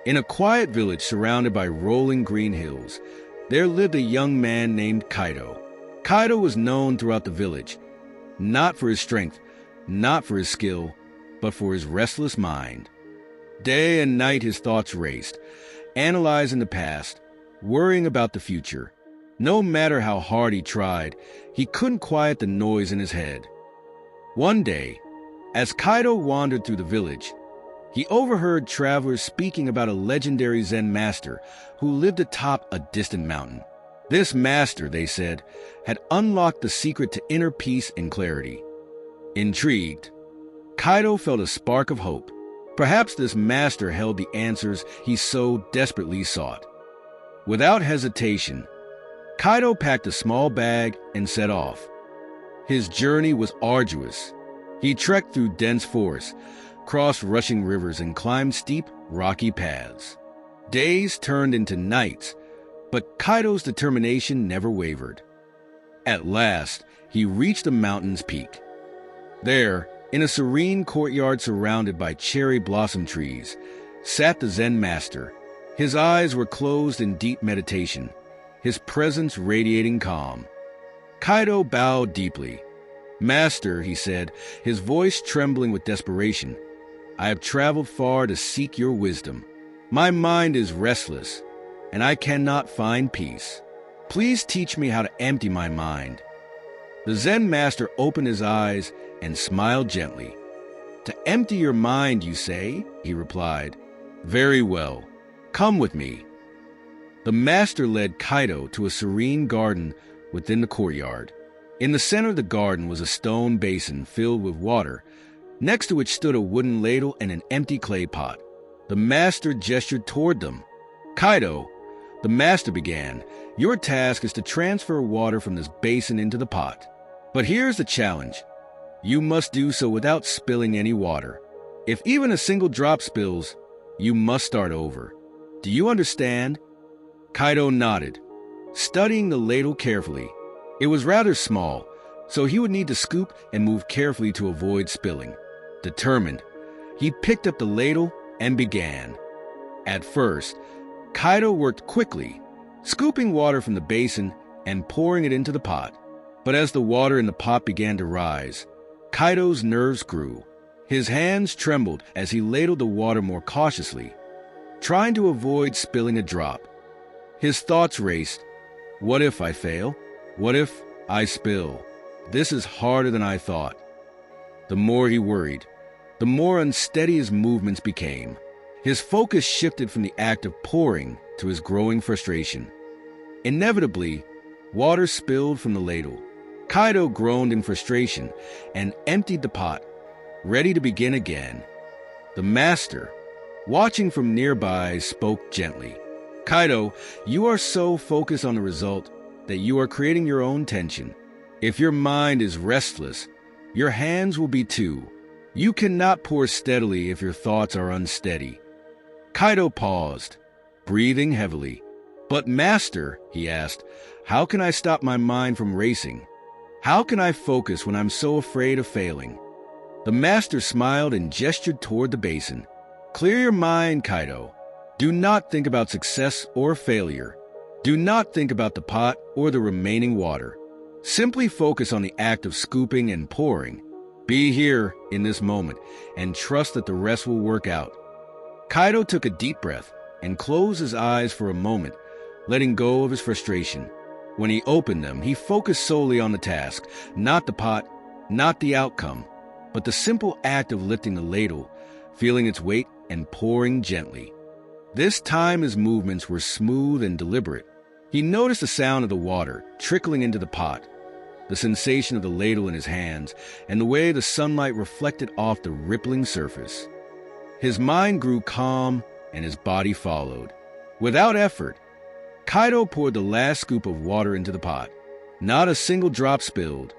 In a quiet village surrounded by rolling green hills, there lived a young man named Kaido. Kaido was known throughout the village, not for his strength, not for his skill, but for his restless mind. Day and night his thoughts raced, analyzing the past, worrying about the future. No matter how hard he tried, he couldn't quiet the noise in his head. One day, as Kaido wandered through the village, he overheard travelers speaking about a legendary Zen master who lived atop a distant mountain. This master, they said, had unlocked the secret to inner peace and clarity. Intrigued, Kaido felt a spark of hope. Perhaps this master held the answers he so desperately sought. Without hesitation, Kaido packed a small bag and set off. His journey was arduous. He trekked through dense forests, crossed rushing rivers, and climbed steep, rocky paths. Days turned into nights, but Kaido's determination never wavered. At last, he reached the mountain's peak. There, in a serene courtyard surrounded by cherry blossom trees, sat the Zen master. His eyes were closed in deep meditation, his presence radiating calm. Kaido bowed deeply. "Master," he said, his voice trembling with desperation, "I have traveled far to seek your wisdom. My mind is restless, and I cannot find peace. Please teach me how to empty my mind." The Zen master opened his eyes and smiled gently. "To empty your mind, you say?" he replied. "Very well. Come with me." The master led Kaido to a serene garden within the courtyard. In the center of the garden was a stone basin filled with water, next to which stood a wooden ladle and an empty clay pot. The master gestured toward them. "Kaido," the master began, "your task is to transfer water from this basin into the pot. But here's the challenge. You must do so without spilling any water. If even a single drop spills, you must start over. Do you understand?" Kaido nodded, studying the ladle carefully. It was rather small, so he would need to scoop and move carefully to avoid spilling. Determined, he picked up the ladle and began. At first, Kaido worked quickly, scooping water from the basin and pouring it into the pot. But as the water in the pot began to rise, Kaido's nerves grew. His hands trembled as he ladled the water more cautiously, trying to avoid spilling a drop. His thoughts raced. What if I fail? What if I spill? This is harder than I thought. The more he worried, the more unsteady his movements became. His focus shifted from the act of pouring to his growing frustration. Inevitably, water spilled from the ladle. Kaido groaned in frustration and emptied the pot, ready to begin again. The master, watching from nearby, spoke gently. "Kaido, you are so focused on the result that you are creating your own tension. If your mind is restless, your hands will be too. You cannot pour steadily if your thoughts are unsteady." Kaido paused, breathing heavily. "But master," he asked, "how can I stop my mind from racing? How can I focus when I'm so afraid of failing?" The master smiled and gestured toward the basin. "Clear your mind, Kaido. Do not think about success or failure. Do not think about the pot or the remaining water. Simply focus on the act of scooping and pouring. Be here in this moment and trust that the rest will work out." Kaido took a deep breath and closed his eyes for a moment, letting go of his frustration. When he opened them, he focused solely on the task, not the pot, not the outcome, but the simple act of lifting the ladle, feeling its weight, and pouring gently. This time his movements were smooth and deliberate. He noticed the sound of the water trickling into the pot, the sensation of the ladle in his hands, and the way the sunlight reflected off the rippling surface. His mind grew calm, and his body followed. Without effort, Kaido poured the last scoop of water into the pot. Not a single drop spilled.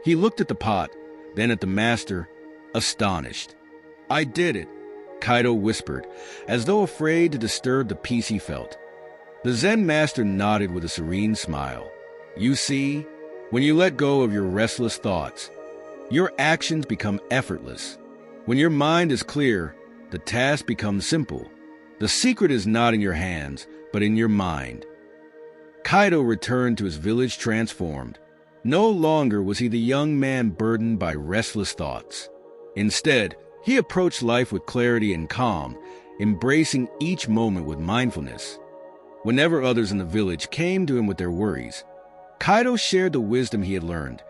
He looked at the pot, then at the master, astonished. "I did it," Kaido whispered, as though afraid to disturb the peace he felt. The Zen master nodded with a serene smile. "You see, when you let go of your restless thoughts, your actions become effortless. When your mind is clear, the task becomes simple. The secret is not in your hands, but in your mind. Kaido returned to his village transformed. No longer was he the young man burdened by restless thoughts. Instead, he approached life with clarity and calm, embracing each moment with mindfulness. Whenever others in the village came to him with their worries, Kaido shared the wisdom he had learned.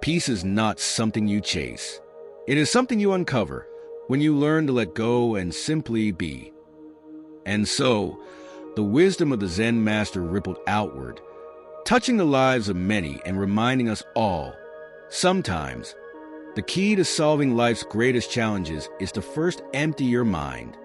Peace is not something you chase. It is something you uncover when you learn to let go and simply be. And so, the wisdom of the Zen master rippled outward, touching the lives of many and reminding us all, sometimes, the key to solving life's greatest challenges is to first empty your mind.